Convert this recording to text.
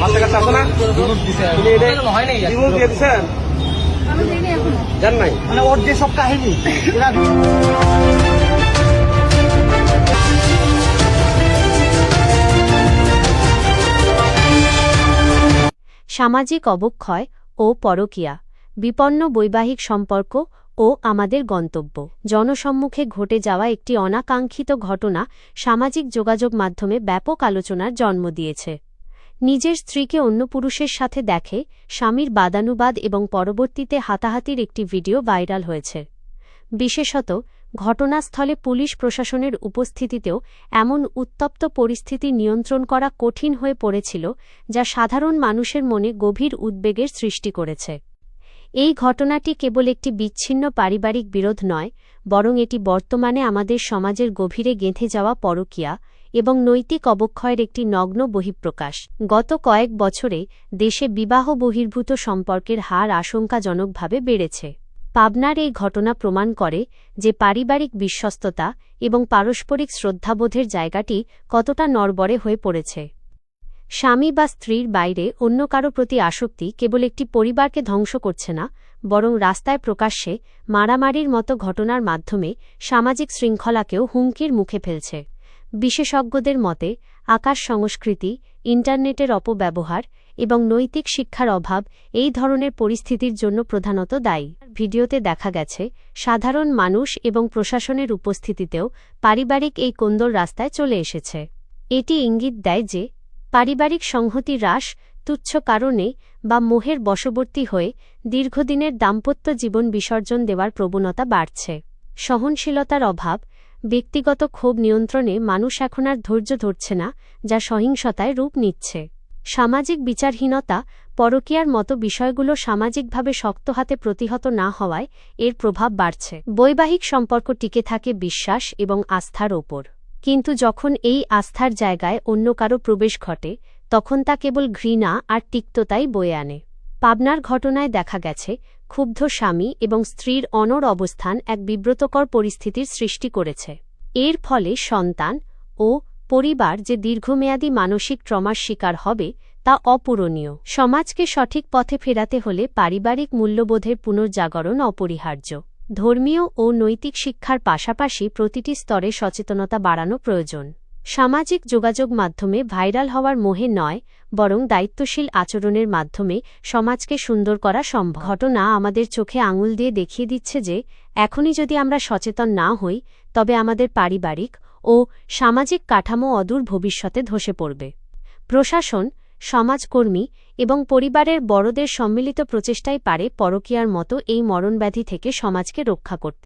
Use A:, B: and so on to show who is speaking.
A: বাচ্চা কাচ্চা আছে না? উনি এটা রিমুভ দিয়ে দিচ্ছেন? জান নাই
B: মানে ওর যে সব কাহিনী এরা
C: সামাজিক অবক্ষয় ও পরকীয়া, বিপন্ন বৈবাহিক সম্পর্ক ও আমাদের গন্তব্য। জনসম্মুখে ঘটে যাওয়া একটি অনাকাঙ্ক্ষিত ঘটনা সামাজিক যোগাযোগ মাধ্যমে ব্যাপক আলোচনার জন্ম দিয়েছে। নিজের স্ত্রীকে অন্য পুরুষের সাথে দেখে স্বামীর বাদানুবাদ এবং পরবর্তীতে হাতাহাতির একটি ভিডিও ভাইরাল হয়েছে। বিশেষত ঘটনাস্থলে পুলিশ প্রশাসনের উপস্থিতিতেও এমন উত্তপ্ত পরিস্থিতি নিয়ন্ত্রণ করা কঠিন হয়ে পড়েছিল, যা সাধারণ মানুষের মনে গভীর উদ্বেগের সৃষ্টি করেছে। এই ঘটনাটি কেবল একটি বিচ্ছিন্ন পারিবারিক বিরোধ নয়, বরং এটি বর্তমানে আমাদের সমাজের গভীরে গেঁথে যাওয়া পরকীয়া এবং নৈতিক অবক্ষয়ের একটি নগ্ন বহিঃপ্রকাশ। গত কয়েক বছরে দেশে বিবাহ বহির্ভূত সম্পর্কের হার আশঙ্কাজনকভাবে বেড়েছে। পাবনার এই ঘটনা প্রমাণ করে যে পারিবারিক বিশ্বস্ততা এবং পারস্পরিক শ্রদ্ধাবোধের জায়গাটি কতটা নড়বড়ে হয়ে পড়েছে। স্বামী বা স্ত্রীর বাইরে অন্য কারো প্রতি আসক্তি কেবল একটি পরিবারকে ধ্বংস করছে না, বরং রাস্তায় প্রকাশ্যে মারামারির মতো ঘটনার মাধ্যমে সামাজিক শৃঙ্খলাকেও হুমকির মুখে ফেলছে। বিশেষজ্ঞদের মতে আকাশ সংস্কৃতি, ইন্টারনেটের অপব্যবহার এবং নৈতিক শিক্ষার অভাব এই ধরনের পরিস্থিতির জন্য প্রধানত দায়ী। ভিডিওতে দেখা গেছে সাধারণ মানুষ এবং প্রশাসনের উপস্থিতিতেও পারিবারিক এই কোন্দল রাস্তায় চলে এসেছে। এটি ইঙ্গিত দেয় যে পারিবারিক সংহতি হ্রাস, তুচ্ছ কারণে বা মোহের বশবর্তী হয়ে দীর্ঘদিনের দাম্পত্য জীবন বিসর্জন দেওয়ার প্রবণতা বাড়ছে। সহনশীলতার অভাব, ব্যক্তিগত ক্ষোভ নিয়ন্ত্রণে মানুষ এখন আর ধৈর্য ধরছে না, যা সহিংসতায় রূপ নিচ্ছে। সামাজিক বিচারহীনতা, পরকীয়ার মতো বিষয়গুলো সামাজিকভাবে শক্ত হাতে প্রতিহত না হওয়ায় এর প্রভাব বাড়ছে। বৈবাহিক সম্পর্ক টিকে থাকে বিশ্বাস এবং আস্থার ওপর, কিন্তু যখন এই আস্থার জায়গায় অন্য কারো প্রবেশ ঘটে, তখন তা কেবল ঘৃণা আর তিক্ততাই বয়ে আনে। পাবনার ঘটনায় দেখা গেছে ক্ষুব্ধ স্বামী এবং স্ত্রীর অনড় অবস্থান এক বিব্রতকর পরিস্থিতির সৃষ্টি করেছে। এর ফলে সন্তান ও পরিবার যে দীর্ঘমেয়াদী মানসিক ট্রমার শিকার হবে, তা অপূরণীয়। সমাজকে সঠিক পথে ফেরাতে হলে পারিবারিক মূল্যবোধের পুনর্জাগরণ অপরিহার্য। ধর্মীয় ও নৈতিক শিক্ষার পাশাপাশি প্রতিটি স্তরে সচেতনতা বাড়ানো প্রয়োজন। সামাজিক যোগাযোগ মাধ্যমে ভাইরাল হওয়ার মোহে নয়, বরং দায়িত্বশীল আচরণের মাধ্যমে সমাজকে সুন্দর করা সম্ভব। ঘটনা আমাদের চোখে আঙুল দিয়ে দেখিয়ে দিচ্ছে যে এখনই যদি আমরা সচেতন না হই, তবে আমাদের পারিবারিক ও সামাজিক কাঠামো অদূর ভবিষ্যতে ধসে পড়বে। প্রশাসন, সমাজকর্মী এবং পরিবারের বড়দের সম্মিলিত প্রচেষ্টাই পারে পরকীয়ার মতো এই মরণব্যাধি থেকে সমাজকে রক্ষা করতে।